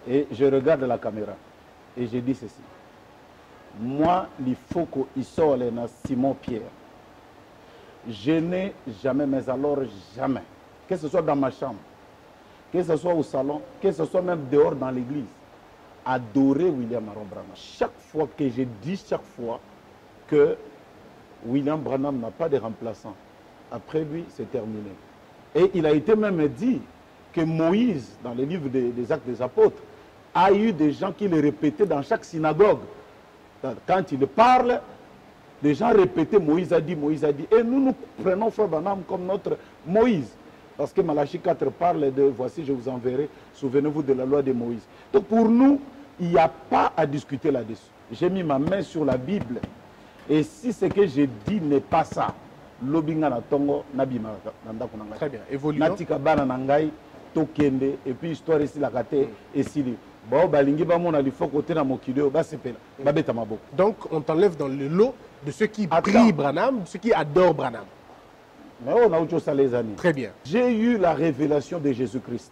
Et je regarde la caméra et je dis ceci. Moi, il faut qu'il soit Simon Pierre. Je n'ai jamais, mais alors jamais, que ce soit dans ma chambre, que ce soit au salon, que ce soit même dehors dans l'église, adorer William Aaron Branham. Chaque fois que je dis, chaque fois que William Branham n'a pas de remplaçant, après lui, c'est terminé. Et il a été même dit que Moïse, dans les livres des Actes des Apôtres, a eu des gens qui le répétaient dans chaque synagogue. Quand il parle, les gens répétaient Moïse a dit, Moïse a dit. Et nous prenons Frère Branham comme notre Moïse. Parce que Malachie 4 parle de voici, je vous enverrai, souvenez-vous de la loi de Moïse. Donc pour nous, il n'y a pas à discuter là-dessus. J'ai mis ma main sur la Bible. Et si ce que j'ai dit n'est pas ça, lobinga na tongo nabima nanda kunanga. Très bien, évoluons. Natika bana nangai tokende et puis histoire ici la kate et sili. Donc, on t'enlève dans le lot de ceux qui prient Branham, de ceux qui adorent Branham. Mais on a autre chose les amis. Très bien. J'ai eu la révélation de Jésus-Christ.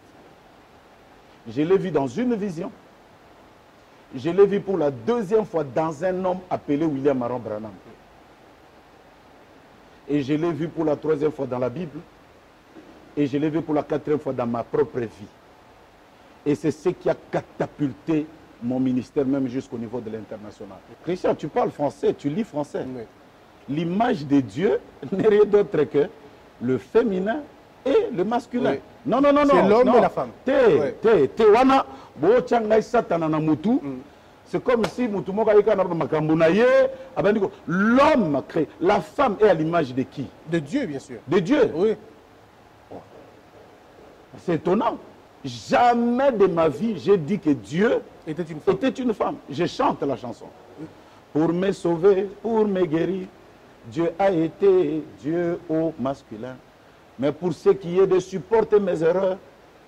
Je l'ai vu dans une vision. Je l'ai vu pour la deuxième fois dans un homme appelé William Aaron Branham. Et je l'ai vu pour la troisième fois dans la Bible. Et je l'ai vu pour la quatrième fois dans ma propre vie. Et c'est ce qui a catapulté mon ministère même jusqu'au niveau de l'international. Christian, tu parles français, tu lis français. Oui. L'image de Dieu n'est rien d'autre que le féminin et le masculin. Oui. Non, non, non, non. C'est l'homme et la femme. C'est comme si l'homme crée. La femme est à l'image de qui? De Dieu, bien sûr. De Dieu. Oui. C'est étonnant. Jamais de ma vie, j'ai dit que Dieu était une femme. Je chante la chanson. Pour me sauver, pour me guérir, Dieu a été Dieu au masculin. Mais pour ce qui est de supporter mes erreurs,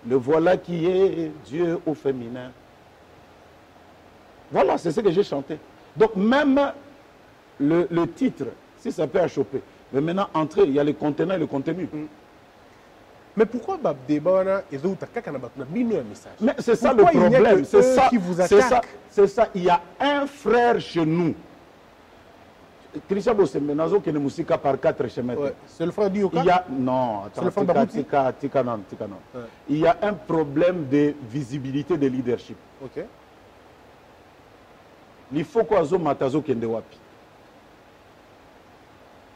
le voilà qui est Dieu au féminin. Voilà, c'est ce que j'ai chanté. Donc même le titre, si ça peut choper. Mais maintenant, entrer, il y a le contenant et le contenu. Mais pourquoi débat Mais c'est ça le problème. C'est ça qui vous attaque. C'est ça. Il y a un frère chez nous. Christian Bossemenazo qui est musika par 4 chemins. C'est le frère d'Ioka? Non, c'est le frère Barouti. Il y a un problème de visibilité de leadership. Ok. Il faut qu'Azo Matazo kende wapi.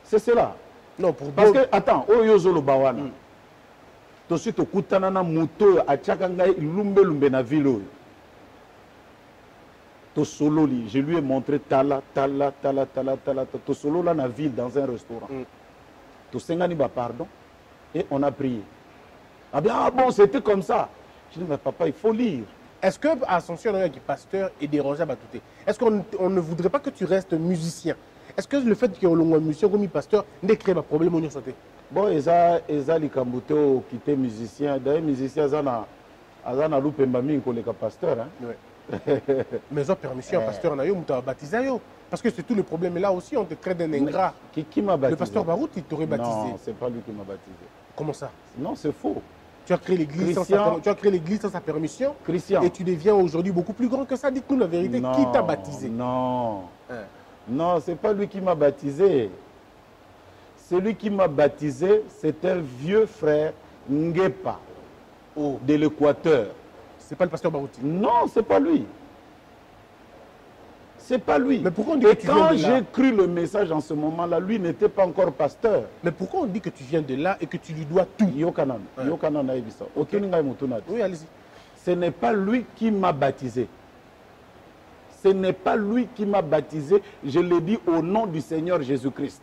C'est cela. Non, pour parce que, attends, Oyozo lo bawana. Tosi to kutana na muto a tchakanga lumbe na ville. To solo li, je lui ai montré tala. To solo là na ville dans un restaurant. To sengani ba pardon et on a prié. Ah bien, ah bon, c'était comme ça. Je dis mais papa, il faut lire. Est-ce que Ascension qui est pasteur est dérangé à Batouté? Est-ce qu'on ne voudrait pas que tu restes musicien? Est-ce que le fait qu'il y ait un musicien comme pasteur ne crée pas de problème au santé? Bon, Eza Likambuto qui était musicien, d'ailleurs musicien Azana Lupembami qui est pasteur. Mais ils ont permission à pasteur Nayo, tu as baptisé. Parce que c'est tout le problème. Et là aussi, on te crée d'un ingrat. Qui m'a baptisé? Le pasteur Barout, il t'aurait baptisé. Non, c'est pas lui qui m'a baptisé. Comment ça? Non, c'est faux. Tu as créé l'église sans sa permission. Christian. Et tu deviens aujourd'hui beaucoup plus grand que ça. Dites-nous la vérité. Non, qui t'a baptisé? Non. Non, c'est pas lui qui m'a baptisé. Celui qui m'a baptisé, c'est un vieux frère Ngepa de l'Équateur. C'est pas le pasteur Barouti? Non, c'est pas lui. C'est pas lui. Mais pourquoi on dit et que tu viens de là? quand j'ai cru le message en ce moment-là, lui n'était pas encore pasteur. Mais pourquoi on dit que tu viens de là et que tu lui dois tout? Yokanan. Yokanan a dit ça. Oui, allez-y. Ce n'est pas lui qui m'a baptisé. Ce n'est pas lui qui m'a baptisé. Je l'ai dit au nom du Seigneur Jésus-Christ.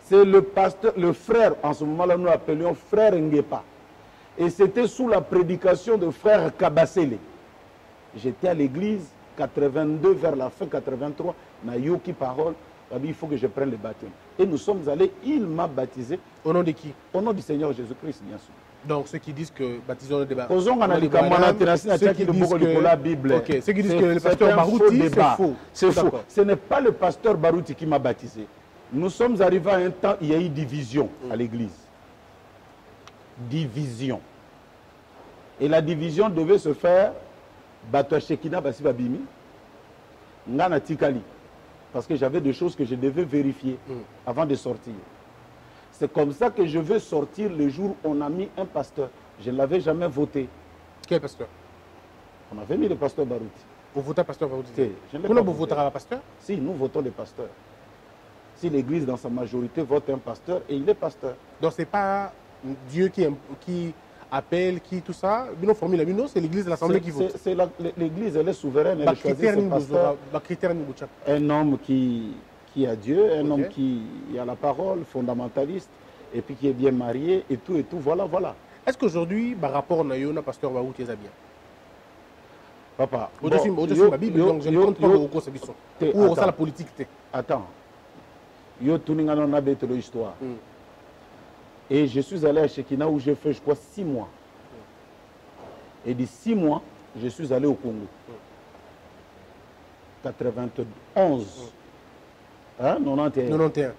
C'est le pasteur, le frère, en ce moment-là, nous l'appelions frère Ngepa. Et c'était sous la prédication de frère Kabasele. J'étais à l'église, 82, vers la fin 83, na yoki parole, il faut que je prenne le baptême. Et nous sommes allés, il m'a baptisé. Au nom de qui? Au nom du Seigneur Jésus-Christ, bien sûr. Donc ceux qui disent que baptisons le débat. Ceux qui disent que la Bible. Ok, ceux qui disent que le pasteur Barouti, c'est faux. C'est faux. Ce n'est pas le pasteur Barouti qui m'a baptisé. Nous sommes arrivés à un temps, il y a eu division à l'église. Division. Et la division devait se faire Bato Shekina basi babimi. Ngana tikali. Parce que j'avais des choses que je devais vérifier avant de sortir. C'est comme ça que je veux sortir le jour où on a mis un pasteur. Je ne l'avais jamais voté. Quel pasteur? On avait mis le pasteur Barouti. Vous votez pasteur Barouti? Je ne l'ai pas vous voté. votez à pasteur? Si, nous votons les pasteurs. Si l'Église, dans sa majorité, vote un pasteur, et il est pasteur. Donc, ce n'est pas Dieu qui appelle, qui tout ça. C'est l'Église de l'Assemblée qui vote. L'Église, elle est souveraine, elle choisit ses pasteurs. Un homme qui a Dieu, un homme qui a la parole, fondamentaliste, et puis qui est bien marié, et tout, voilà, voilà. Est-ce qu'aujourd'hui, par rapport à Nayona, pasteur Barouti, est bien? Papa, au-dessus de la Bible, donc je ne compte pas au cours de ou au la politique. Attends. Yo tuninga non abeto l'histoire. Et je suis allé à Shekina où j'ai fait, je crois, 6 mois. Et de 6 mois, je suis allé au Congo. 91. Hein, 91.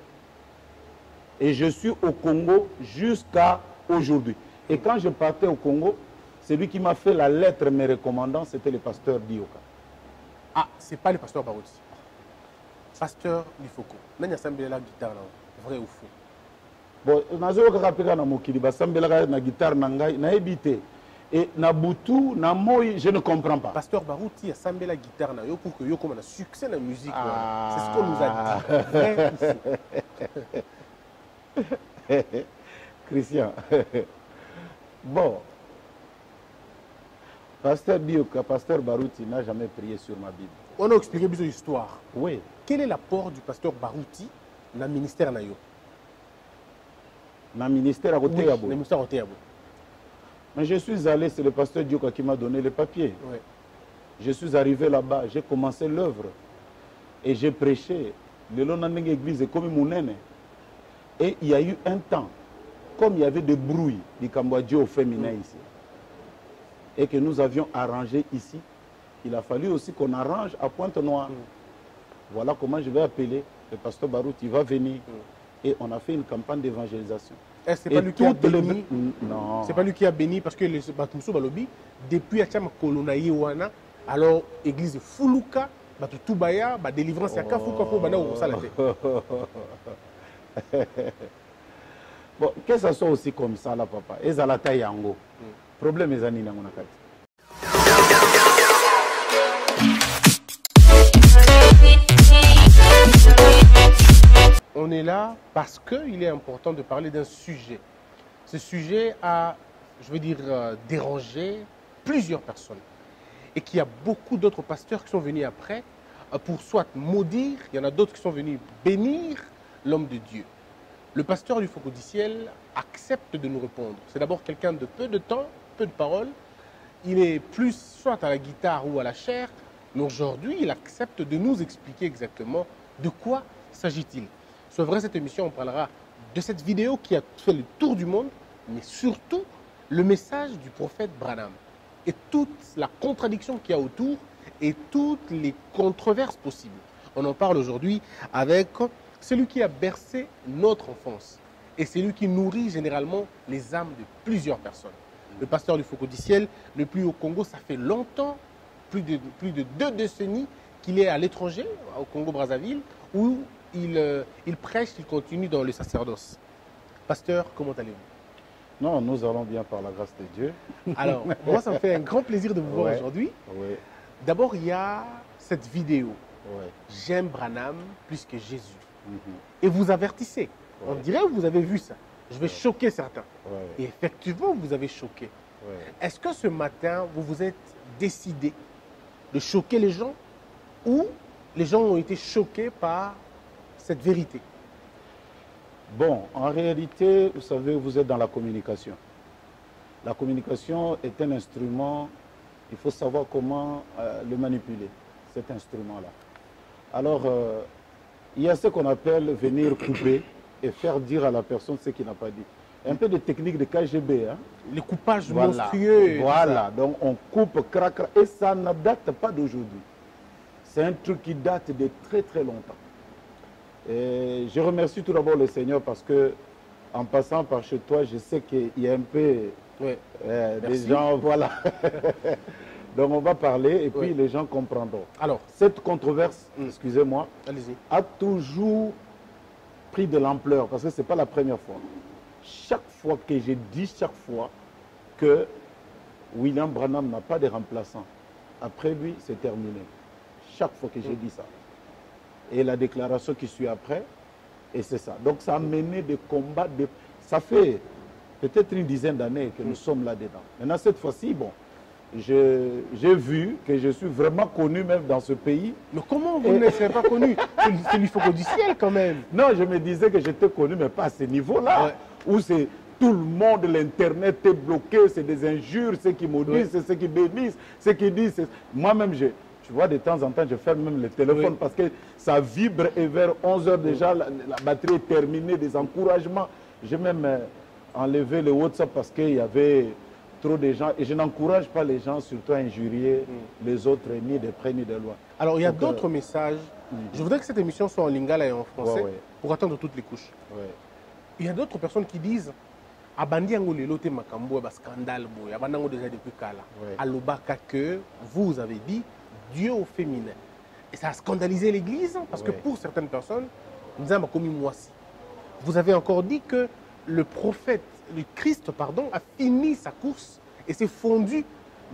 Et je suis au Congo jusqu'à aujourd'hui. Et quand je partais au Congo, celui qui m'a fait la lettre me recommandant, c'était le pasteur Dioka. Ah, c'est pas le pasteur Barouti. Pasteur Lifoko. Nani assemblé la guitare là, vrai ou faux? Bon, nazo ka kapeka na mokili basambela na guitare na ngai na ebité. Et na butu na moi, je ne comprends pas. Pasteur Barouti assemblé la guitare na yo pour que yo comme un succès dans la musique. C'est ce qu'on nous a dit. Vrai ou faux? Christian. Bon. Pasteur Dioka, pasteur Barouti n'a jamais prié sur ma Bible. On a expliqué bien l'histoire. Oui. Quel est l'apport du pasteur Barouti dans le ministère Nayo? Dans le ministère à côté le ministère à côté. Mais je suis allé, c'est le pasteur Dioka qui m'a donné les papiers. Oui. Je suis arrivé là-bas, j'ai commencé l'œuvre. Et j'ai prêché. Le long de l'église est comme Mounene. Et il y a eu un temps, comme il y avait des bruits du Cambodge au féminin ici, et que nous avions arrangé ici, il a fallu aussi qu'on arrange à Pointe-Noire. Voilà comment je vais appeler le pasteur Barouti. Il va venir. Et on a fait une campagne d'évangélisation. C'est pas lui qui a béni? Non. C'est pas lui qui a béni parce que le Batumso Balobi, depuis Acham Kolonaï Wana, alors église Fuluka, Batutubaya, délivrance Yaka Fukafo, Bana ou Salate. Bon, que ça soit aussi comme ça, là, papa. Et ça la taille yango. Problème est anina monakati. On est là parce qu'il est important de parler d'un sujet. Ce sujet a, je veux dire, dérangé plusieurs personnes. Et qu'il y a beaucoup d'autres pasteurs qui sont venus après pour soit maudire, il y en a d'autres qui sont venus bénir l'homme de Dieu. Le pasteur du Focus du Ciel accepte de nous répondre. C'est d'abord quelqu'un de peu de temps, peu de paroles. Il est plus soit à la guitare ou à la chair, mais aujourd'hui, il accepte de nous expliquer exactement de quoi s'agit-il. C'est vrai, cette émission, on parlera de cette vidéo qui a fait le tour du monde, mais surtout le message du prophète Branham et toute la contradiction qu'il y a autour et toutes les controverses possibles. On en parle aujourd'hui avec celui qui a bercé notre enfance et celui qui nourrit généralement les âmes de plusieurs personnes. Le pasteur du Focus du Ciel, le plus au Congo, ça fait longtemps, plus de 2 décennies qu'il est à l'étranger, au Congo-Brazzaville, où il prêche, il continue dans le sacerdoce. Pasteur, comment allez-vous? Non, nous allons bien par la grâce de Dieu. Alors, moi, ça me fait un grand plaisir de vous voir aujourd'hui. Oui. D'abord, il y a cette vidéo. Oui. J'aime Branham plus que Jésus. Et vous avertissez. On dirait que vous avez vu ça. Je vais choquer certains. Et effectivement, vous avez choqué. Est-ce que ce matin, vous vous êtes décidé de choquer les gens ou les gens ont été choqués par cette vérité? Bon, en réalité, vous savez, vous êtes dans la communication. La communication est un instrument, il faut savoir comment le manipuler, cet instrument-là. Alors, il y a ce qu'on appelle venir couper et faire dire à la personne ce qu'il n'a pas dit. Un peu de technique de KGB. Hein? Les coupages monstrueux. Voilà, donc on coupe, crac, et ça ne date pas d'aujourd'hui. C'est un truc qui date de très très longtemps. Et je remercie tout d'abord le Seigneur parce que en passant par chez toi, je sais qu'il y a un peu des gens, voilà. Donc on va parler et puis Oui. les gens comprendront. Alors, Cette controverse, excusez-moi, allez-y. a toujours pris de l'ampleur parce que ce n'est pas la première fois. Chaque fois que j'ai dit, chaque fois que William Branham n'a pas de remplaçant, après lui, c'est terminé. Chaque fois que j'ai dit ça. Et la déclaration qui suit après, et c'est ça. Donc ça a mené des combats, ça fait peut-être une dizaine d'années que nous sommes là-dedans. Maintenant, cette fois-ci, bon, j'ai vu que je suis vraiment connu même dans ce pays. Mais comment vous ne serez pas connu? C'est l'IFOCO du ciel quand même. Non, je me disais que j'étais connu, mais pas à ce niveau-là, Ouais. où c'est tout le monde, l'Internet est bloqué, c'est des injures, ceux qui maudissent, c'est ceux qui bénissent, ceux qui disent... Moi-même, tu vois, de temps en temps, je ferme même le téléphone parce que ça vibre et vers 11 h déjà, la batterie est terminée, des encouragements. J'ai même enlevé le WhatsApp parce qu'il y avait trop de gens. Et je n'encourage pas les gens surtout à injurier les autres, ni de près ni de loin. Alors, il y a Donc, d'autres messages. Je voudrais que cette émission soit en lingala et en français Ouais. pour atteindre toutes les couches. Ouais. Il y a d'autres personnes qui disent Abandi yango lelo te makambo ba scandale boy abandango déjà depuis kala. Ouais. Alobaka que vous avez dit Dieu au féminin. Et ça a scandalisé l'église parce que Ouais. pour certaines personnes, nous avons commis moisi. Vous avez encore dit que le prophète, le Christ, pardon, a fini sa course et s'est fondu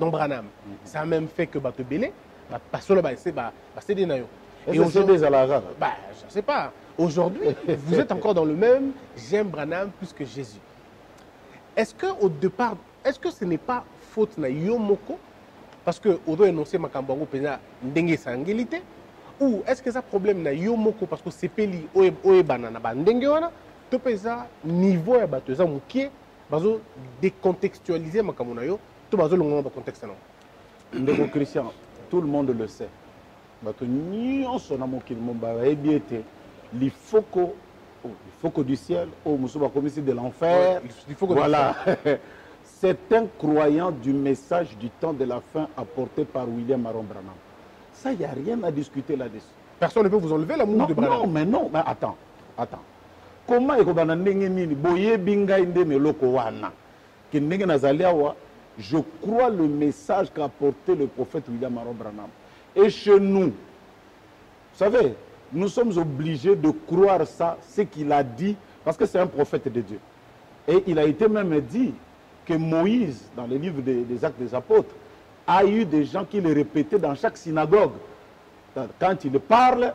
dans Branham. Ça a même fait que Batebele, c'est des naïos. Et aujourd'hui, des alarats. Bah, je ne sais pas. Aujourd'hui, vous êtes encore dans le même j'aime Branham plus que Jésus. Est-ce qu'au départ, est-ce que ce n'est pas faute na Yomoko? Parce que on doit énoncer Makambango Pena Ndenge Sangelité? Ou est-ce que ça problème na Yomoko parce que c'est peli oe banana bandenge wana? To pesa niveau ya bato za mukie bazo décontextualiser makambo na yo to bazo longo ba contexte non. Ndeko Christian, tout le monde le sait. Bato nyonso na mokili momba bayebi ete l'ifoko du ciel, au Moussouba Komissi de l'enfer. Ouais, il faut que voilà. C'est un croyant du message du temps de la fin apporté par William Maron Branham. Ça, il n'y a rien à discuter là-dessus. Personne ne peut vous enlever l'amour de Branham. Non, mais attends. Comment est-ce que je crois le message qu'a apporté le prophète William Maron Branham. Et chez nous, vous savez, nous sommes obligés de croire ça, ce qu'il a dit, parce que c'est un prophète de Dieu. Et il a été même dit que Moïse, dans le livre des Actes des Apôtres, a eu des gens qui le répétaient dans chaque synagogue. Quand il parle,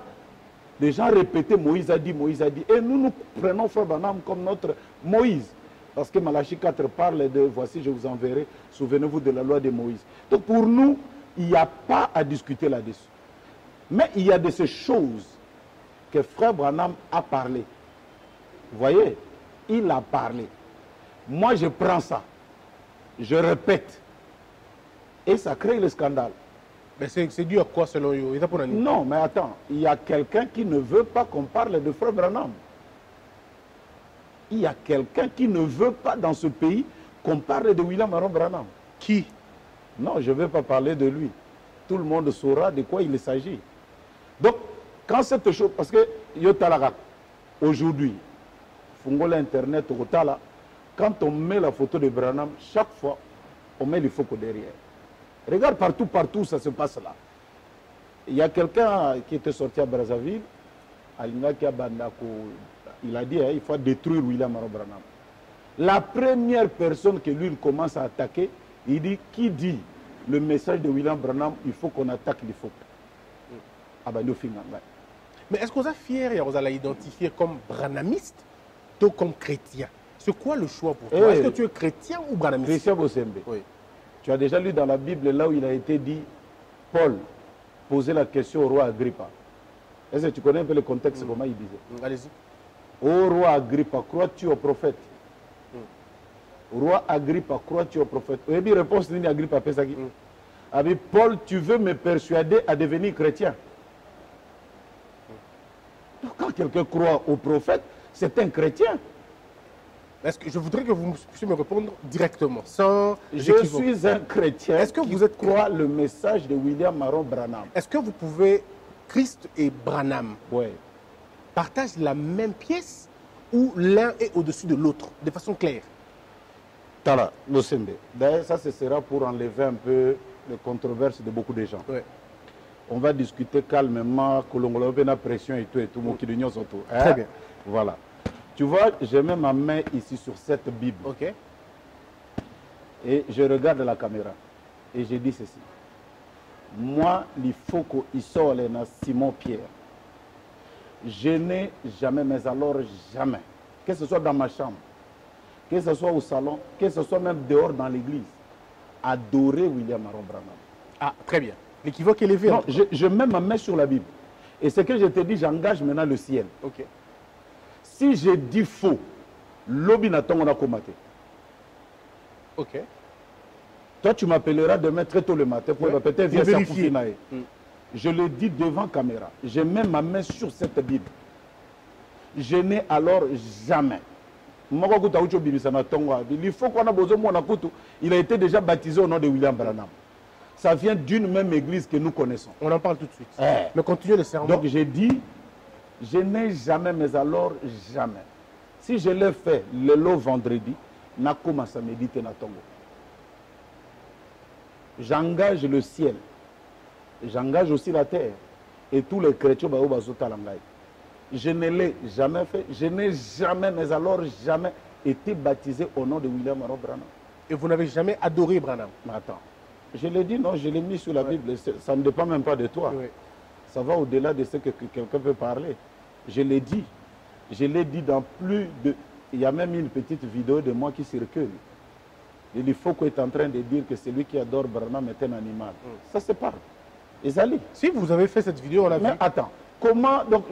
les gens répétaient Moïse a dit, Moïse a dit. Et nous prenons Frère Branham comme notre Moïse. Parce que Malachie 4 parle de voici, je vous enverrai, souvenez-vous de la loi de Moïse. Donc pour nous, il n'y a pas à discuter là-dessus. Mais il y a de ces choses que Frère Branham a parlé. Vous voyez, il a parlé. Moi, je prends ça, je répète, et ça crée le scandale. Mais c'est dû à quoi selon vous? Non, mais attends, il y a quelqu'un qui ne veut pas qu'on parle de Frère Branham. Il y a quelqu'un qui ne veut pas dans ce pays qu'on parle de William Maron Branham. Qui? Non, je ne vais pas parler de lui. Tout le monde saura de quoi il s'agit. Donc, quand cette chose, parce que aujourd'hui, Fungola Internet, quand on met la photo de Branham, chaque fois, on met les photos derrière. Regarde partout, ça se passe là. Il y a quelqu'un qui était sorti à Brazzaville, il a dit il faut détruire William Maron Branham. La première personne que lui il commence à attaquer, il dit qui dit le message de William Branham, il faut qu'on attaque les photos. Mais est-ce qu'on est fier et on l'a identifié comme branhamiste ou comme chrétien? C'est quoi le choix pour toi? Est-ce que tu es chrétien ou branhamiste? Christian Bosembe. Oui. Tu as déjà lu dans la Bible là où il a été dit, Paul posait la question au roi Agrippa. Est-ce que tu connais un peu le contexte, comment il disait? Allez-y. Ô roi Agrippa, crois-tu au prophète? Roi Agrippa, crois-tu au prophète? Vous avez dit réponse de Agrippa Pesaki. Paul, tu veux me persuader à devenir chrétien? Donc, quand quelqu'un croit au prophète, c'est un chrétien. Est-ce que je voudrais que vous puissiez me répondre directement, sans Je suis un chrétien. Est-ce que vous croyez le message de William Maron Branham? Est-ce que vous pouvez, Christ et Branham, ouais, partagent la même pièce ou l'un est au-dessus de l'autre, de façon claire? Tala, Bosembe. D'ailleurs, ça, ce sera pour enlever un peu les controverses de beaucoup de gens. Ouais. On va discuter calmement, Kolongolo, la pression et tout, mon qui surtout. Très bien. Voilà. Tu vois, je mets ma main ici sur cette Bible. Ok. Et je regarde la caméra. Et je dis ceci. Moi, il faut qu'il sorte Simon Pierre. Je n'ai jamais, mais alors jamais, que ce soit dans ma chambre, que ce soit au salon, que ce soit même dehors dans l'église, adorer William Aaron Branham. Ah, très bien. L'équivoque est élevé. Non, je mets ma main sur la Bible. Et ce que je te dis, j'engage maintenant le ciel. Ok. Si je dis faux, l'obi n'attend on a combattu. Ok. Toi, tu m'appelleras demain très tôt le matin pour peut-être Pour vérifier. vérifier. Je le dis devant caméra. Je mets ma main sur cette Bible. Je n'ai alors jamais. Il faut qu'on a besoin de il a été déjà baptisé au nom de William Branham. Ça vient d'une même église que nous connaissons. On en parle tout de suite. Mais continuez le sermon. Donc j'ai dit, je n'ai jamais, mais alors jamais. Si je l'ai fait le lot vendredi, n'a commencé à méditer na tongo. J'engage le ciel. J'engage aussi la terre. Et tous les chrétiens, je ne l'ai jamais fait. Je n'ai jamais, mais alors jamais été baptisé au nom de William Aaron Branham. Et vous n'avez jamais adoré Branham? Mais attends. Je l'ai dit, non, je l'ai mis sur la Bible. Ça ne dépend même pas de toi. Oui. Ça va au-delà de ce que quelqu'un peut parler. Je l'ai dit. Je l'ai dit dans plus de... Il y a même une petite vidéo de moi qui circule. Il faut qu'on est en train de dire que celui qui adore Branham est un animal. Ça se parle. Ezali. Si vous avez fait cette vidéo, on a vu. Mais attends, comment... Donc,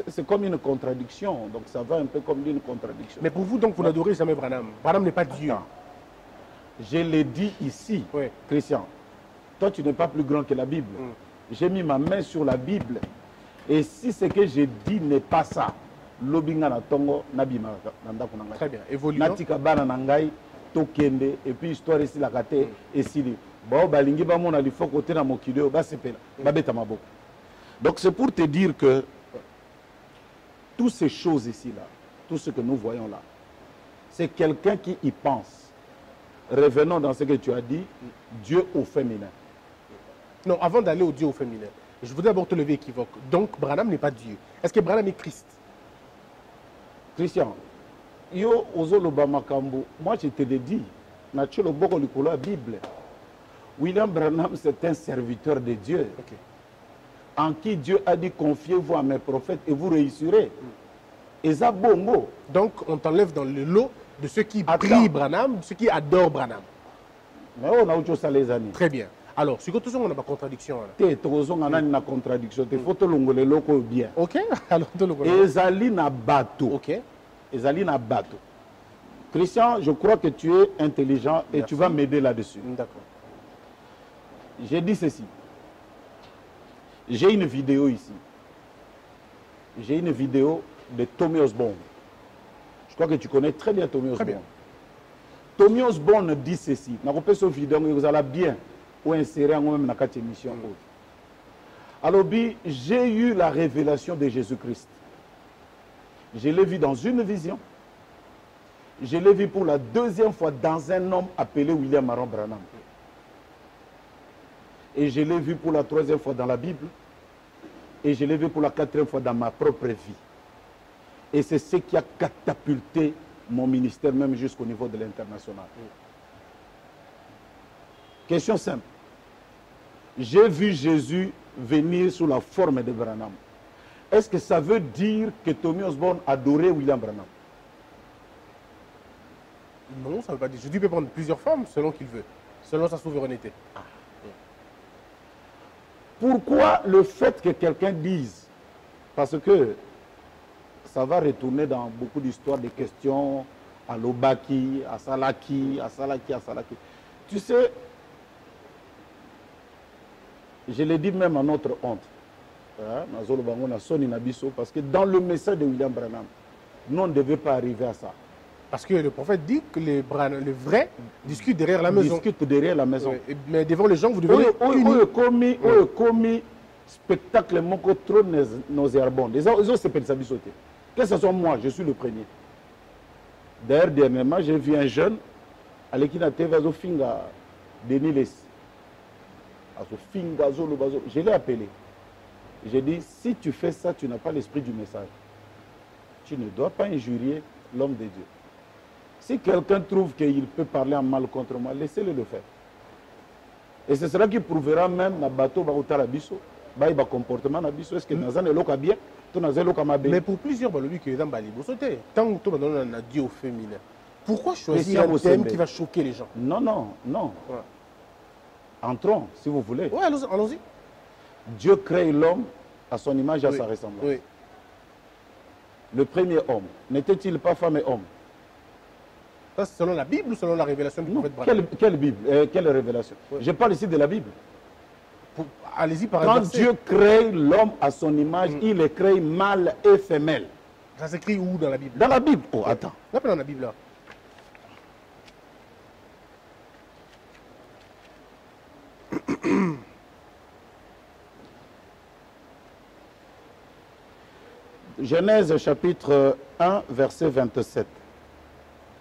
c'est comme une contradiction. Donc, ça va un peu comme une contradiction. Mais pour vous, donc, vous n'adorez jamais Branham. Branham n'est pas Dieu. Attends. Je l'ai dit ici, Oui. Christian. Toi, tu n'es pas plus grand que la Bible. J'ai mis ma main sur la Bible. Et si ce que j'ai dit n'est pas ça, l'obinga na tongo nabima nanda kunanga. Très bien. Évoluons. Natika bana nangai tokende et puis histoire ici la kate et sili. Bao balingi ba mona li foko tena mokideo ba sepela. Ba beta maboko. Donc c'est pour te dire que toutes ces choses ici là, tout ce que nous voyons là, c'est quelqu'un qui y pense. Revenons dans ce que tu as dit, Dieu au féminin. Non, avant d'aller au Dieu au féminin, je voudrais d'abord te lever équivoque. Donc, Branham n'est pas Dieu. Est-ce que Branham est Christ? Christian, yo ozoloba makambo, moi je te l'ai dit, naturel boko likolo la Bible. William Branham c'est un serviteur de Dieu. Okay. En qui Dieu a dit confiez-vous à mes prophètes et vous réussirez. Et ça bongo. Donc, on t'enlève dans le lot de ceux qui prient Branham, de ceux qui adorent Branham. Mais on a autre chose à les années. Très bien. Alors, sur tout ça, on a pas contradiction. Tu as une contradiction. Tu faut te longoler loko bien. Ok. Alors, Ezali na bateau. Ok. Ezali na bateau. Christian, je crois que tu es intelligent et tu vas m'aider là-dessus. D'accord. J'ai dit ceci. J'ai une vidéo ici. J'ai une vidéo de Tommy Osborne. Je crois que tu connais très bien Tommy Osborne. Tommy Osborne dit ceci. Je ne sais pas si vous allez bien ou insérer en même dans cette émission. Alors, j'ai eu la révélation de Jésus-Christ. Je l'ai vu dans une vision. Je l'ai vu pour la deuxième fois dans un homme appelé William Aaron Branham. Et je l'ai vu pour la troisième fois dans la Bible. Et je l'ai vu pour la quatrième fois dans ma propre vie. Et c'est ce qui a catapulté mon ministère même jusqu'au niveau de l'international. Question simple. J'ai vu Jésus venir sous la forme de Branham. Est-ce que ça veut dire que Tommy Osborne adorait William Branham? Non, ça ne veut pas dire. Jésus peut prendre plusieurs formes selon qu'il veut, selon sa souveraineté. Pourquoi le fait que quelqu'un dise, parce que ça va retourner dans beaucoup d'histoires, des questions à l'Obaki, à Salaki, à Salaki, à Salaki. Tu sais, je l'ai dit même à notre honte, parce que dans le message de William Branham, nous on ne devait pas arriver à ça. Parce que le prophète dit que les vrais discutent derrière la maison. Discutent derrière la maison. Oui, mais devant les gens, vous devez unis. Comme spectacle moko trop nauséabond. Ils ont ce pensées sauter. Que ce soit moi, je suis le premier. D'ailleurs, dernièrement, j'ai vu un jeune à l'équipe de TV Finga Denis Les. Je l'ai appelé. J'ai dit, si tu fais ça, tu n'as pas l'esprit du message. Tu ne dois pas injurier l'homme de Dieu. Si quelqu'un trouve qu'il peut parler en mal contre moi, laissez-le le faire. Et ce sera qui prouvera même dans bateau Baroutarabiso, le comportement d'Abiso. Est-ce que dans un éloque bien, tout dans un éloque bien. Mais pour plusieurs balobi que dans Bali, vous sautez. Tant que tout le monde a dit au féminin. Pourquoi choisir un thème qui va choquer les gens? Non, non, non. Ouais. Entrons, si vous voulez. Oui, allons-y. Dieu crée l'homme à son image et à sa ressemblance. Oui. Le premier homme, n'était-il pas femme et homme? Ça, c'est selon la Bible ou selon la révélation du prophète Branham? Quelle Bible? Quelle révélation? Oui. Je parle ici de la Bible. Allez-y par Quand Dieu crée l'homme à son image, il le crée mâle et femelle. Ça s'écrit où dans la Bible? Dans la Bible. Oh, attends. Dans la Bible là. Genèse chapitre 1, verset 27.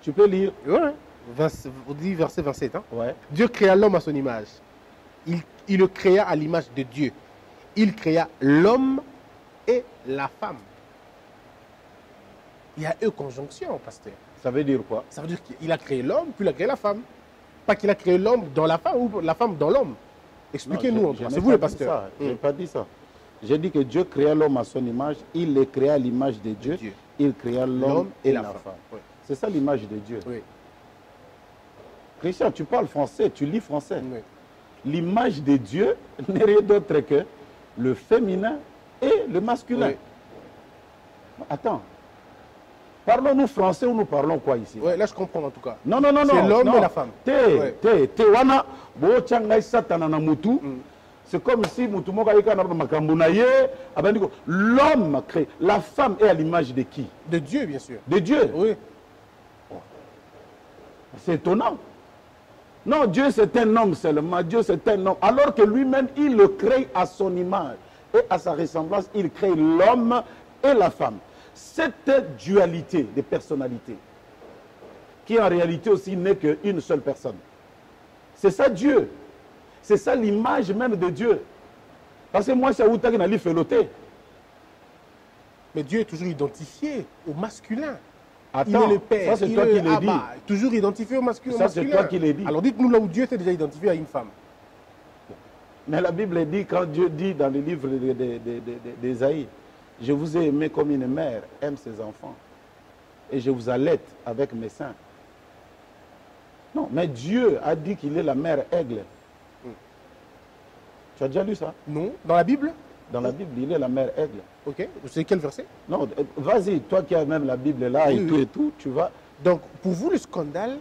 Tu peux lire? Oui, vous dites verset 27. Hein? Ouais. Dieu créa l'homme à son image. Il le créa à l'image de Dieu. Il créa l'homme et la femme. Il y a eux conjonction, pasteur. Ça veut dire quoi? Ça veut dire qu'il a créé l'homme, puis il a créé la femme. Pas qu'il a créé l'homme dans la femme ou la femme dans l'homme. Expliquez-nous. C'est vous le pasteur. Je n'ai pas dit ça. J'ai dit que Dieu créa l'homme à son image. Il le créa à l'image de Dieu. Il créa l'homme et la femme. Oui. C'est ça l'image de Dieu. Oui. Christian, tu parles français, tu lis français. Oui. L'image de Dieu n'est rien d'autre que le féminin et le masculin. Oui. Attends. Parlons-nous français ou nous parlons quoi ici? Oui, là je comprends en tout cas. Non, non, non, non. C'est l'homme et la femme. C'est comme si l'homme crée. La femme est à l'image de qui? De Dieu, bien sûr. De Dieu? Oui. C'est étonnant. Non, Dieu c'est un homme seulement. Dieu c'est un homme. Alors que lui-même, il le crée à son image et à sa ressemblance. Il crée l'homme et la femme. Cette dualité de personnalité, qui en réalité aussi n'est qu'une seule personne. C'est ça Dieu. C'est ça l'image même de Dieu. Parce que moi, c'est Outa qui n'a pas fait. Mais Dieu est toujours identifié au masculin. Attends, il est le Père. Ça c'est toi qui l'as dit. Toujours identifié au masculin. Ça c'est toi qui l'as dit. Alors dites-nous là où Dieu s'est déjà identifié à une femme. Mais la Bible dit, quand Dieu dit dans le livre d'Ésaïe, je vous ai aimé comme une mère aime ses enfants. Et je vous allaite avec mes seins. Non, mais Dieu a dit qu'il est la mère aigle. Tu as déjà lu ça? Non. Dans la Bible? Dans la Bible, il est la mère aigle. Ok. C'est quel verset? Non, vas-y, toi qui as même la Bible là et tout, tu vas... Donc, pour vous, le scandale,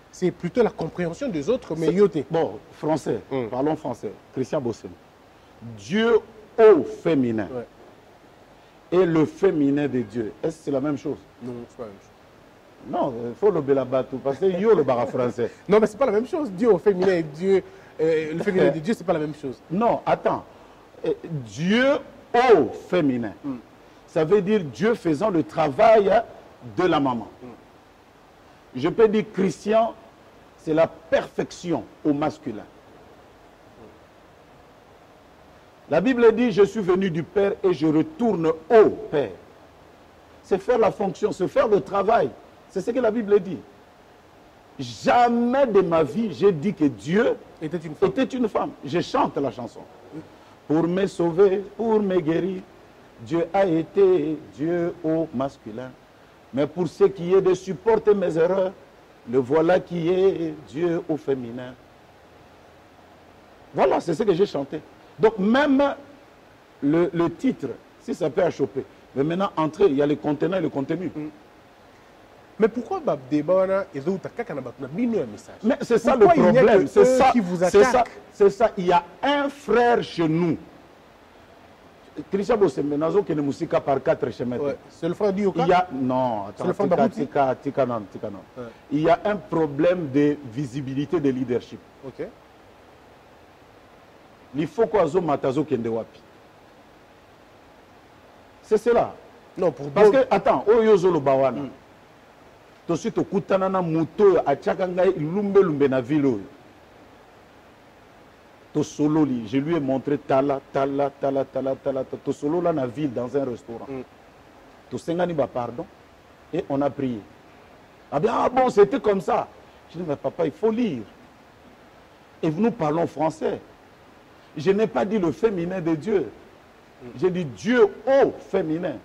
c'est plutôt la compréhension des autres, mais yoté. Bon, français, parlons français. Christian Bossem. Dieu au féminin. Ouais. Et le féminin de Dieu, est-ce que c'est la même chose? Non, c'est pas la même chose. Non, il faut le belabatou, parce que yo le bara français. Non, mais c'est pas la même chose. Dieu au féminin et Dieu, le féminin de Dieu, c'est pas la même chose. Non, attends. Dieu au féminin. Ça veut dire Dieu faisant le travail de la maman. Je peux dire Christian, c'est la perfection au masculin. La Bible dit, je suis venu du Père et je retourne au Père. C'est faire la fonction, c'est faire le travail. C'est ce que la Bible dit. Jamais de ma vie, j'ai dit que Dieu était une femme. Je chante la chanson. Pour me sauver, pour me guérir, Dieu a été Dieu au masculin. Mais pour ce qui est de supporter mes erreurs, le voilà qui est Dieu au féminin. Voilà, c'est ce que j'ai chanté. Donc même le titre, si ça peut choper. Mais maintenant, entrer, il y a le contenant et le contenu. Mais pourquoi Mais c'est ça le problème. C'est ça qui vous attaque. C'est ça. Il y a un frère chez nous. Christian Bossemenazo qui est musique par 4 chemins. C'est le frère du Yoka? Non, attends. Il y a un problème de visibilité de leadership. Ok. Il faut qu'on matazo kende wapi. C'est cela. Non, pour parce que attends, oyozo lo bawana. To suite okutana na muto a tchakanga lumbe na ville. solo, je lui ai montré tala, tala, tala, tala, tala, to solo là dans la ville, dans un restaurant. To sengani ba pardon. Et on a prié. Ah bien, ah bon, c'était comme ça. Je dis, mais papa, il faut lire. Et nous parlons français. Je n'ai pas dit le féminin de Dieu. J'ai dit Dieu au féminin.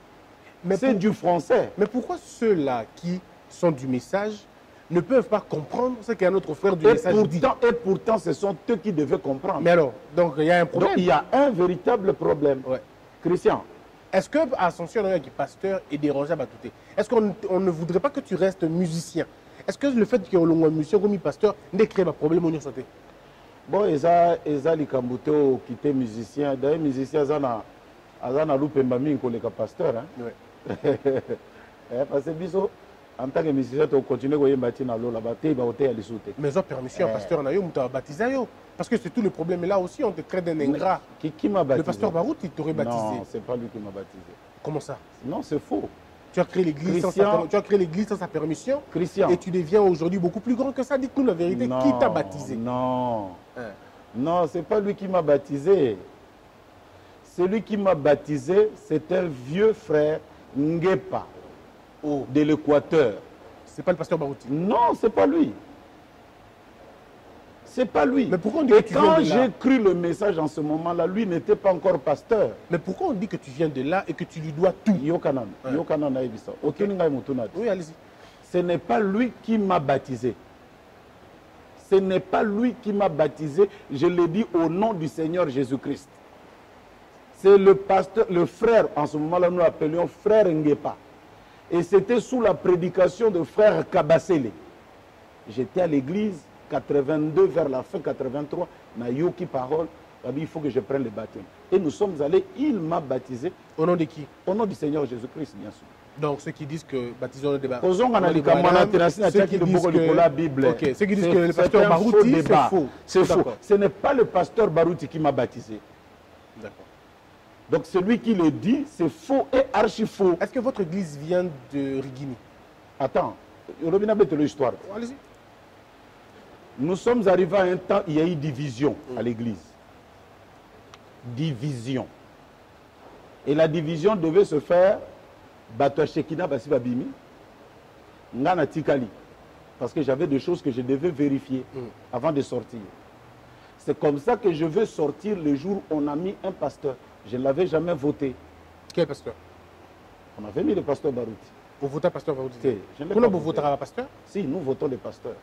C'est du français. Mais pourquoi ceux-là qui sont du message ne peuvent pas comprendre ce qu'un autre frère du message dit? Et pourtant, ce sont eux qui devaient comprendre. Mais alors, donc il y a un problème. Donc, il y a un véritable problème. Ouais. Christian. Est-ce que Ascension qui est pasteur est dérangé à Batouté? Est-ce qu'on ne voudrait pas que tu restes musicien? Est-ce que le fait que tu es musicien comme pasteur ne crée pas de problème au santé? Bon, Eza Likambuto qui était musicien. D'ailleurs, musicien, Azana Loupé Mbami, qui est pasteur. Hein? Ouais. Parce que biso, en tant que musicien, tu continues à bâtir dans l'eau, la bataille, il va ôter à l'issouté. Mais ils ont permission à pasteur Nayo, tu as baptisé. Parce que c'est tout le problème. Là aussi, on te crée d'un ingrat. Qui m'a baptisé? Le pasteur Barout, il t'aurait baptisé. Non, c'est pas lui qui m'a baptisé. Comment ça? Non, c'est faux. Tu as créé l'église sans sa permission. Christian. Et tu deviens aujourd'hui beaucoup plus grand que ça. Dites-nous la vérité. Non, qui t'a baptisé? Non. Non, c'est pas lui qui m'a baptisé. Celui qui m'a baptisé, c'est un vieux frère Ngepa de l'Équateur. C'est pas le pasteur Barouti? Non, c'est pas lui. C'est pas lui. Mais pourquoi on dit Et que tu viens de là? quand j'ai cru le message en ce moment-là, lui n'était pas encore pasteur. Mais pourquoi on dit que tu viens de là et que tu lui dois tout? Yokanan. Yokanan a ça. Oui, allez-y. Ce n'est pas lui qui m'a baptisé. Ce n'est pas lui qui m'a baptisé. Je l'ai dit au nom du Seigneur Jésus-Christ. C'est le pasteur, le frère, en ce moment-là, nous l'appelions frère Ngepa. Et c'était sous la prédication de frère Kabasele. J'étais à l'église 82 vers la fin 83. Na yoki parole. Il faut que je prenne le baptême. Et nous sommes allés, il m'a baptisé. Au nom de qui? Au nom du Seigneur Jésus-Christ, bien sûr. Donc ceux qui disent que baptisons le débat. Ceux qui disent que la Bible. Ok, ceux qui disent que le pasteur Barouti, c'est faux. C'est faux. Ce n'est pas le pasteur Barouti qui m'a baptisé. D'accord. Donc celui qui le dit, c'est faux et archi faux. Est-ce que votre église vient de Rigini? Attends, Robina bête l'histoire. Allez-y. Nous sommes arrivés à un temps, il y a eu division à l'église. Division. Et la division devait se faire Bato Shekina Basi Babimi, Ngana Tikali. Parce que j'avais des choses que je devais vérifier avant de sortir. C'est comme ça que je veux sortir le jour où on a mis un pasteur. Je ne l'avais jamais voté. Quel pasteur? On avait mis le pasteur Barouti. Vous votez pasteur Barouti? Pourquoi vous votez un pasteur? Si, nous votons le pasteur.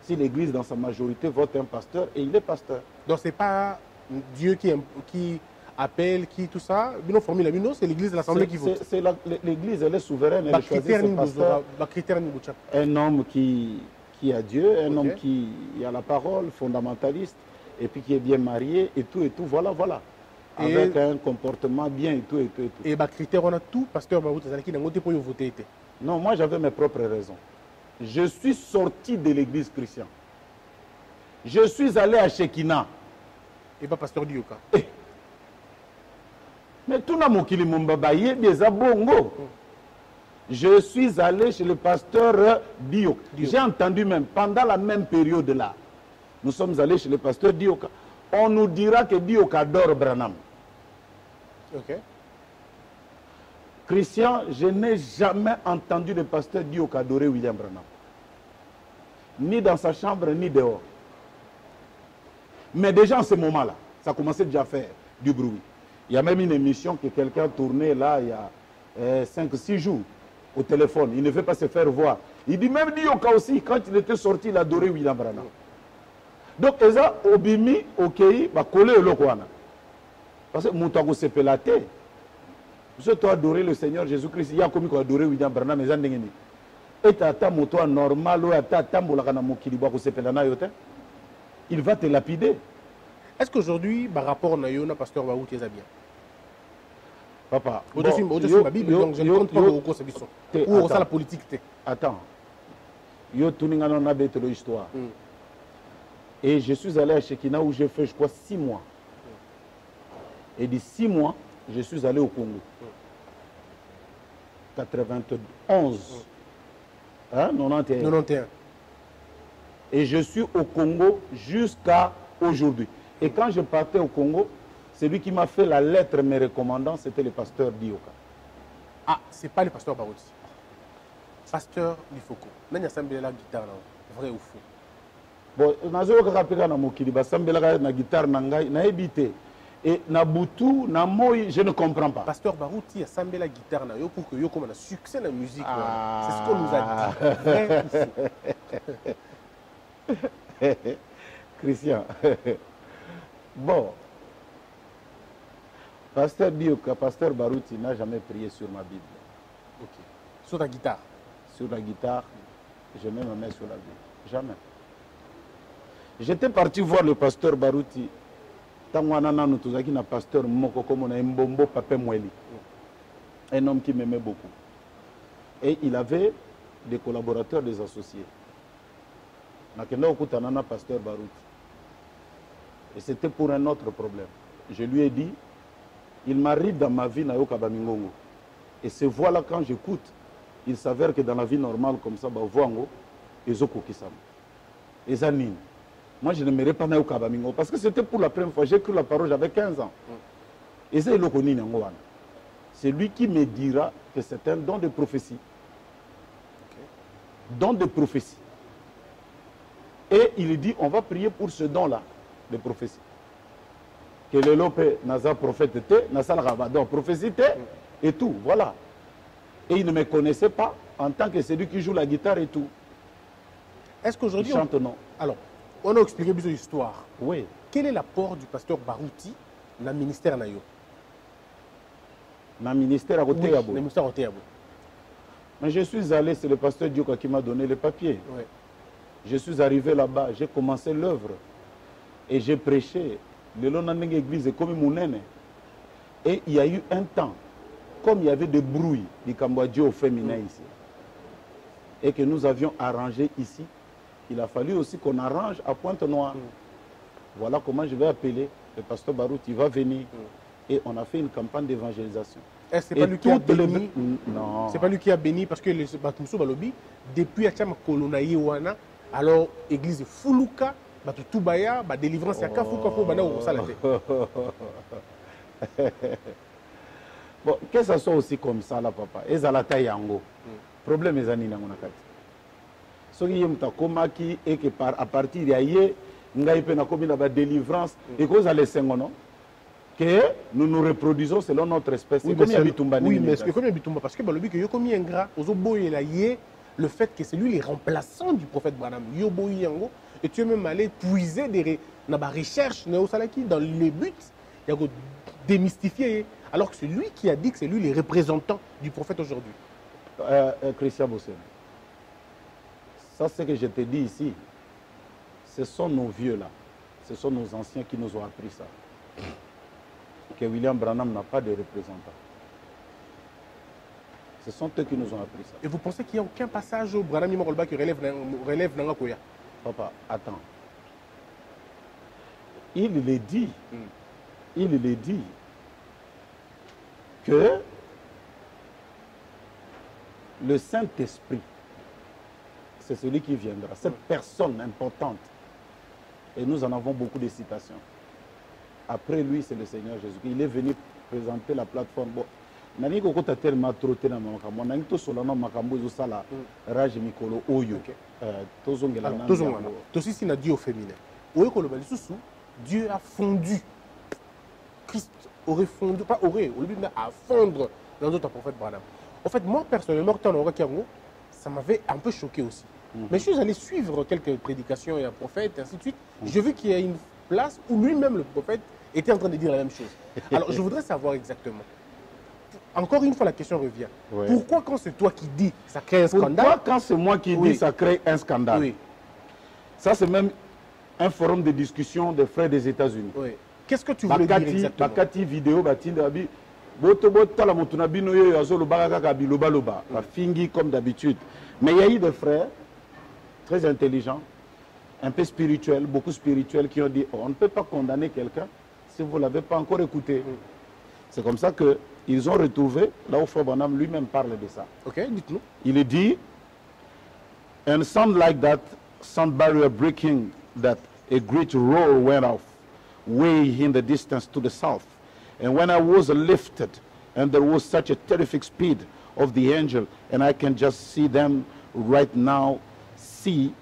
Si l'église dans sa majorité vote un pasteur, et il est pasteur. Donc ce n'est pas Dieu qui appelle, qui tout ça. C'est l'église de l'Assemblée qui vote. L'église, elle est souveraine, elle choisit ses pasteurs. Un homme qui a Dieu, un homme qui a la parole, fondamentaliste, et puis qui est bien marié, et tout, voilà. Avec un comportement bien, et tout. Et les critères, on a tout, pasteur Barouti, qui n'a pas voté. Non, moi j'avais mes propres raisons. Je suis sorti de l'église chrétienne. Je suis allé à Shekina. Et pas pasteur Dioka. Mais tout n'a mokili mumbabaye bieza bongo. Je suis allé chez le pasteur Dioka. J'ai entendu même, pendant la même période là, nous sommes allés chez le pasteur Dioka. On nous dira que Dioka adore Branham. Ok. Christian, je n'ai jamais entendu le pasteur Dioka adorer William Branham. Ni dans sa chambre, ni dehors. Mais déjà en ce moment-là, ça commençait déjà à faire du bruit. Il y a même une émission que quelqu'un tournait là il y a 5-6 jours au téléphone. Il ne veut pas se faire voir. Il dit même Dioka aussi, quand il était sorti, il adorait William Branham. Donc, Eza, Obimi, Okei, va coller le Lokwana. Parce que Moutago s'est pélaté. Je dois adorer le Seigneur Jésus-Christ. Il y a comme qu'on adorer William Branham, mais Zandengeni. Et tata moto normal, ou tata molakana mokiliba ko sepelana yote. Il va te lapider. Est-ce qu'aujourd'hui, par rapport à Nayo, pasteur Barouti est bien? Papa, au-dessus de ma Bible, donc je ne compte pas au cours de ou la politique. Attends. Yo tuningana na bête l'histoire. Et je suis allé à Shekina où j'ai fait, je crois, 6 mois. Et de 6 mois, je suis allé au Congo. 91. Hein, 91. Et je suis au Congo jusqu'à aujourd'hui. Et quand je partais au Congo, celui qui m'a fait la lettre me recommandant, c'était le pasteur Dioka. Ah, c'est pas le pasteur Barouti. Pasteur Lifoko. Nani assemblé la guitare là, vrai ou faux? Bon, nazo kapeka na mokili basambelaka na guitare na ngai na ebité. Et na butu na moi, je ne comprends pas. Pasteur Barouti assemblé la guitare na yo pour que yo comme un succès la musique. C'est ce qu'on nous a dit. Vrai ou faux? Christian. Bon. Pasteur Dioka, pasteur Barouti n'a jamais prié sur ma Bible. Ok. Sur ta guitare? Sur la guitare, je mets ma main sur la Bible. Jamais. J'étais parti voir le pasteur Barouti. Tanguanana Tuzaki na pasteur Moko comme on a Mbombo Papé Mweli. Un homme qui m'aimait beaucoup. Et il avait des collaborateurs, des associés. Nakenda Okutanana pasteur Barouti. Et c'était pour un autre problème. Je lui ai dit, il m'arrive dans ma vie Nayoka Bamingongo. Et ces voix-là, quand j'écoute, il s'avère que dans la vie normale, comme ça, Voango, Ezoko Kisam. Ezanine. Moi, je n'aimerais pas Nayoka Bamingongo. Parce que c'était pour la première fois. J'ai cru la parole, j'avais 15 ans. Et c'est c'est lui qui me dira que c'est un don de prophétie. Don de prophétie. Et il dit, on va prier pour ce don-là de prophétie. Que le lope naza prophète était, naza rabadon prophétie était, et tout, voilà. Et il ne me connaissait pas en tant que celui qui joue la guitare et tout. Est-ce qu'aujourd'hui... chante non. Alors, on a expliqué plus l'histoire. Oui. Quel est l'apport du pasteur Barouti dans le ministère Nayo? Dans le ministère à côté oui, Yabo. Le ministère à côté Yabo. Mais je suis allé, c'est le pasteur Dioka qui m'a donné les papiers. Oui. Je suis arrivé là-bas, j'ai commencé l'œuvre. Et j'ai prêché. Le long de l'église comme Mounene. Et il y a eu un temps, comme il y avait des bruits du Cambodge au féminin ici, et que nous avions arrangé ici, il a fallu aussi qu'on arrange à Pointe-Noire. Voilà comment je vais appeler le pasteur Barout, il va venir. Et on a fait une campagne d'évangélisation. Est-ce que c'est pas lui qui a béni? Non. C'est pas lui qui a béni parce que le Batumso Balobi, depuis Achama Kolonaï Wana, alors église Fuluka, Batutubaya, délivrance Yaka Fuka Bana ou Salate. Bon, que ça soit aussi comme ça là, papa. Et ça la taille yango. Problème est anina monakati. Ce qui est mutakomaki et que à partir d'hier, nous avons une délivrance et que ça les sengono que nous nous reproduisons selon notre espèce. Oui, mais est-ce que comme Bitumba parce que Balobi que yo comme ingrat aux oboye la yé le fait que c'est lui les remplaçants du prophète Branham yo boyi yango et tu es même allé puiser des recherches dans le but de démystifier alors que c'est lui qui a dit que c'est lui les représentants du prophète aujourd'hui. Christian Bossé, ça c'est que je te dis ici, ce sont nos vieux là, ce sont nos anciens qui nous ont appris ça. Que William Branham n'a pas de représentant. Ce sont eux qui nous ont appris ça. Et vous pensez qu'il n'y a aucun passage au Branham Imorolba qui relève Nangakoya? Papa, attends. Il le dit. Il le dit que le Saint-Esprit, c'est celui qui viendra. Cette personne importante. Et nous en avons beaucoup de citations. Après lui, c'est le Seigneur Jésus. Il est venu présenter la plateforme. Bon, nani ko kota tellement trotté na makambo nani to solana makambo zo sala rage mikolo oyo tozongela na tosi sina Dieu au féminin oyo ko lobali susu Dieu a fondu Christ aurait fondu pas aurait au lieu à fondre dans notre prophète Branham. En fait moi personnellement ça m'avait un peu choqué aussi. Mais je suis allé suivre quelques prédications et un prophète et ainsi de suite. J'ai vu qu'il y a une place où lui-même le prophète était en train de dire la même chose. Alors je voudrais savoir exactement. Encore une fois, la question revient. Oui. Pourquoi quand c'est toi qui dis, ça crée un scandale? Pourquoi quand c'est moi qui dis, ça crée un scandale? Oui. Ça, c'est même un forum de discussion des frères des États-Unis. Oui. Qu'est-ce que tu voulais dire exactement? Bakati vidéo, fingi comme d'habitude. Mais il y a eu des frères très intelligents, un peu spirituels, beaucoup spirituels, qui ont dit, oh, on ne peut pas condamner quelqu'un si vous ne l'avez pas encore écouté. C'est comme ça que ils ont retrouvé, là où Frère Branham lui-même parle de ça. Ok, dites-nous. Il dit, and sound like that, sound barrier breaking, that a great roar went off, way in the distance to the south. And when I was lifted, and there was such a terrific speed of the angel, and I can just see them right now, see,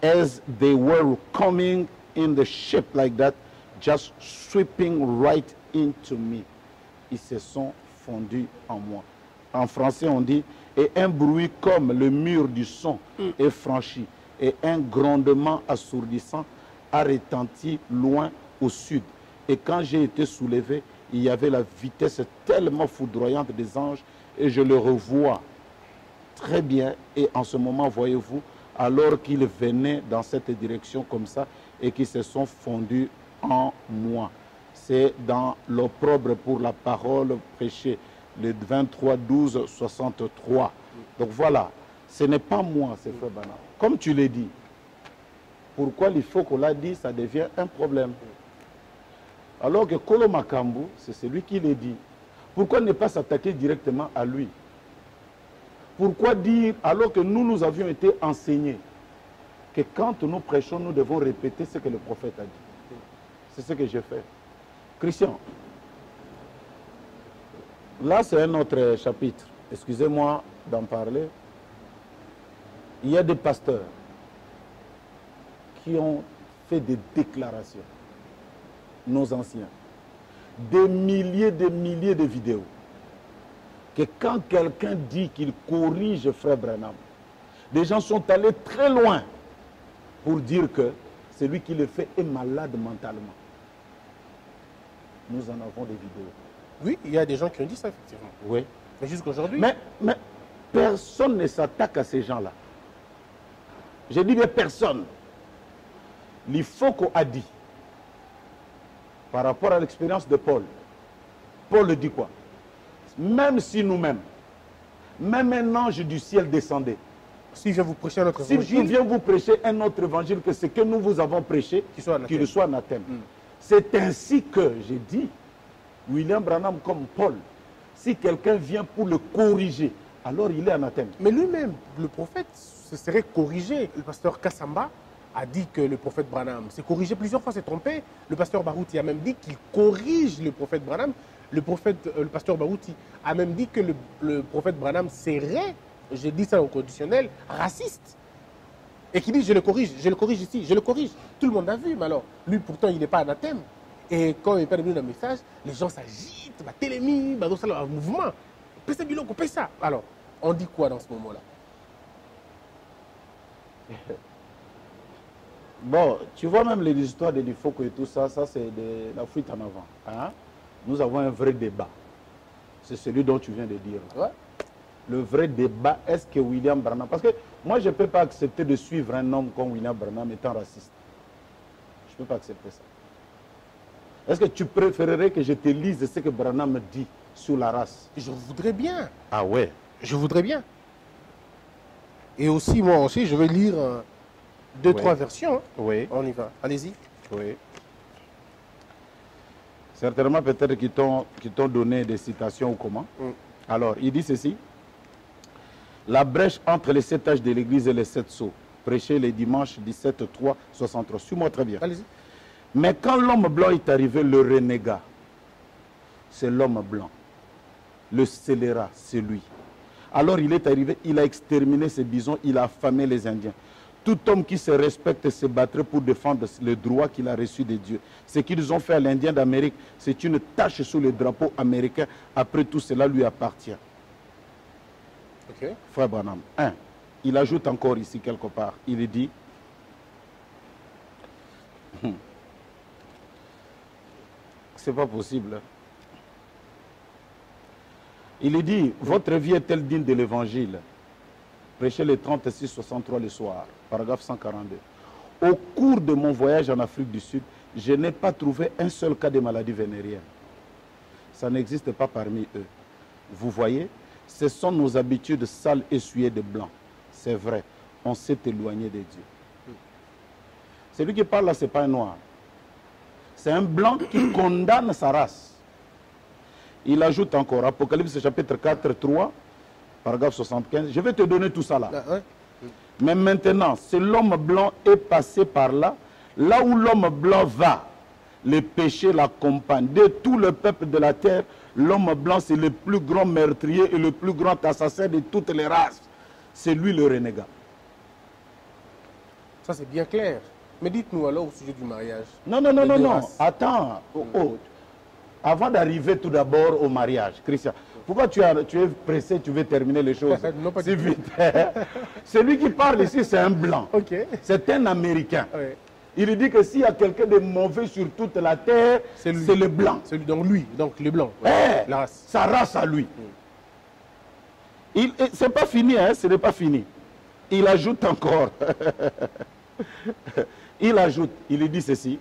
as they were coming in the ship like that, just sweeping right into me. Ils se sont fondus en moi. En français, on dit, et un bruit comme le mur du son est franchi, et un grondement assourdissant a retenti loin au sud. Et quand j'ai été soulevé, il y avait la vitesse tellement foudroyante des anges, et je le revois très bien. Et en ce moment, voyez-vous, alors qu'ils venaient dans cette direction comme ça, et qu'ils se sont fondus en moi. C'est dans l'opprobre pour la parole prêchée, le 23, 12, 63. Donc voilà, ce n'est pas moi, c'est Frère Branham. Comme tu l'as dit, pourquoi il faut qu'on l'a dit, ça devient un problème. Alors que Kolo Makambu, c'est celui qui l'a dit. Pourquoi ne pas s'attaquer directement à lui? Pourquoi dire, alors que nous avions été enseignés, que quand nous prêchons, nous devons répéter ce que le prophète a dit. C'est ce que j'ai fait. Christian, là c'est un autre chapitre. Excusez-moi d'en parler. Il y a des pasteurs qui ont fait des déclarations, nos anciens, des milliers de vidéos, que quand quelqu'un dit qu'il corrige Frère Branham, des gens sont allés très loin pour dire que celui qui le fait est malade mentalement. Nous en avons des vidéos. Oui, il y a des gens qui ont dit ça, effectivement. Oui. Mais jusqu'aujourd'hui... Mais personne ne s'attaque à ces gens-là. Je dis bien personne. Il faut qu'on a dit, par rapport à l'expérience de Paul, Paul dit quoi? Même si nous-mêmes, même un ange du ciel descendait, s'il vient vous prêcher un autre évangile, s'il vient vous prêcher un autre évangile que ce que nous vous avons prêché, qu'il soit anathème. C'est ainsi que, j'ai dit, William Branham comme Paul, si quelqu'un vient pour le corriger, alors il est anathème. Mais lui-même, le prophète, se serait corrigé. Le pasteur Kassamba a dit que le prophète Branham s'est corrigé plusieurs fois, s'est trompé. Le pasteur Barouti a même dit qu'il corrige le prophète Branham. Le pasteur Barouti a même dit que le prophète Branham serait, j'ai dit ça au conditionnel, raciste. Et qui dit je le corrige ici, je le corrige. Tout le monde a vu, mais alors, lui pourtant il n'est pas anathème. Et quand il permet un message, les gens s'agitent, la télémie, un mouvement. Pessa biloko, pessa. Alors, on dit quoi dans ce moment-là? Bon, tu vois même les histoires de Difoko et tout ça, ça c'est de la fuite en avant. Hein? Nous avons un vrai débat. C'est celui dont tu viens de dire. Ouais. Le vrai débat, est-ce que William Branham... Parce que moi, je ne peux pas accepter de suivre un homme comme William Branham étant raciste. Je ne peux pas accepter ça. Est-ce que tu préférerais que je te lise ce que Branham dit sur la race? Je voudrais bien. Ah ouais? Je voudrais bien. Et aussi, moi aussi, je vais lire deux, trois versions. Hein. Oui. On y va. Allez-y. Oui. Certainement, peut-être qu'ils t'ont donné des citations ou comment. Alors, il dit ceci. La brèche entre les 7 âges de l'église et les 7 sceaux. Prêché les dimanches 17, 3, 63. Suis-moi très bien. Allez-y. Mais quand l'homme blanc est arrivé, le renégat, c'est l'homme blanc. Le scélérat, c'est lui. Alors il est arrivé, il a exterminé ses bisons, il a affamé les Indiens. Tout homme qui se respecte se battrait pour défendre le droit qu'il a reçu de Dieu. Ce qu'ils ont fait à l'Indien d'Amérique, c'est une tache sur le drapeau américain. Après tout, cela lui appartient. Ok. Frère Branham. 1. Il ajoute encore ici quelque part. Il dit... C'est pas possible. Il dit, votre vie est-elle digne de l'évangile? Prêchez le 36-63 le soir, paragraphe 142. Au cours de mon voyage en Afrique du Sud, je n'ai pas trouvé un seul cas de maladie vénérienne. Ça n'existe pas parmi eux. Vous voyez, ce sont nos habitudes sales essuyées de blanc. C'est vrai, on s'est éloigné de Dieu. Celui qui parle là, ce n'est pas un noir. C'est un blanc qui condamne sa race. Il ajoute encore, Apocalypse chapitre 4, 3, paragraphe 75. Je vais te donner tout ça là. Mais maintenant, si l'homme blanc est passé par là, là où l'homme blanc va, le péché l'accompagne. De tout le peuple de la terre, l'homme blanc, c'est le plus grand meurtrier et le plus grand assassin de toutes les races. C'est lui le renégat. Ça, c'est bien clair. Mais dites-nous alors au sujet du mariage. Non, non, non, non, non. Attends. Oh. Avant d'arriver tout d'abord au mariage, Christian, pourquoi tu es pressé, tu veux terminer les choses si vite? Celui qui parle ici, c'est un blanc. Okay. C'est un Américain. Oui. Il dit que s'il y a quelqu'un de mauvais sur toute la terre, c'est le blanc. Donc lui, donc le blanc. Ouais. La race. Sa race à lui. C'est pas fini, hein, ce n'est pas fini. Il ajoute encore. Il ajoute, il dit ceci.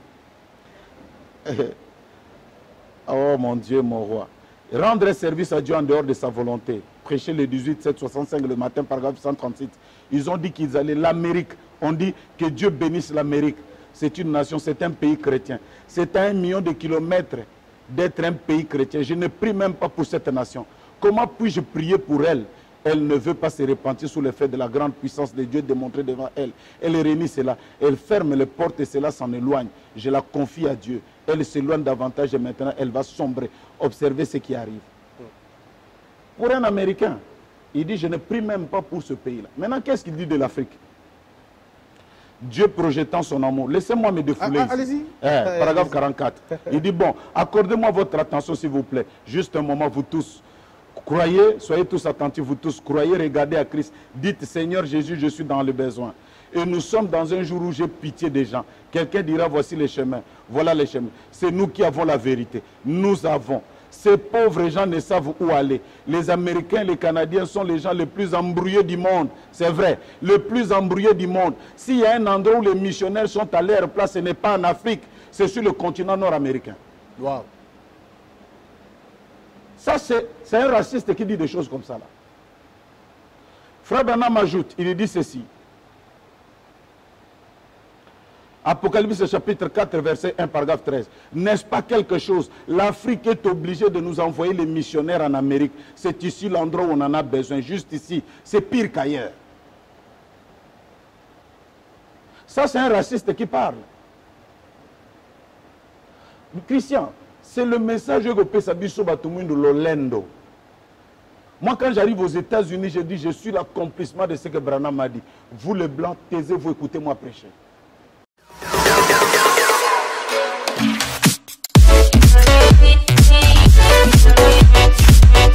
Oh mon Dieu, mon roi. Rendre service à Dieu en dehors de sa volonté. Prêcher le 18-7-65 le matin, paragraphe 136. Ils ont dit qu'ils allaient l'Amérique. On dit que Dieu bénisse l'Amérique. C'est une nation, c'est un pays chrétien. C'est à 1 million de kilomètres d'être un pays chrétien. Je ne prie même pas pour cette nation. Comment puis-je prier pour elle? Elle ne veut pas se repentir sous l'effet de la grande puissance de Dieu démontrée devant elle. Elle réunit cela. Elle ferme les portes et cela s'en éloigne. Je la confie à Dieu. Elle s'éloigne davantage et maintenant elle va sombrer. Observez ce qui arrive. Pour un Américain, il dit je ne prie même pas pour ce pays-là. Maintenant, qu'est-ce qu'il dit de l'Afrique? Dieu projetant son amour. Laissez-moi me défouler. Allez-y. Paragraphe 44. Il dit bon, accordez-moi votre attention s'il vous plaît. Juste un moment, vous tous. Croyez, soyez tous attentifs, vous tous. Croyez, regardez à Christ. Dites Seigneur Jésus, je suis dans le besoin. Et nous sommes dans un jour où j'ai pitié des gens. Quelqu'un dira voici les chemins. Voilà les chemins. C'est nous qui avons la vérité. Nous avons. Ces pauvres gens ne savent où aller. Les Américains, les Canadiens sont les gens les plus embrouillés du monde. C'est vrai, les plus embrouillés du monde. S'il y a un endroit où les missionnaires sont à leur place, ce n'est pas en Afrique, c'est sur le continent nord-américain. Wow. Ça, c'est un raciste qui dit des choses comme ça. Là. Frère Branham ajoute, il dit ceci. Apocalypse chapitre 4, verset 1, paragraphe 13. N'est-ce pas quelque chose? L'Afrique est obligée de nous envoyer les missionnaires en Amérique. C'est ici l'endroit où on en a besoin, juste ici. C'est pire qu'ailleurs. Ça, c'est un raciste qui parle. Christian, c'est le message que Pesabiso Batumundo Lolendo. Moi, quand j'arrive aux États-Unis, je dis, je suis l'accomplissement de ce que Branham m'a dit. Vous, les Blancs, taisez-vous, écoutez-moi prêcher.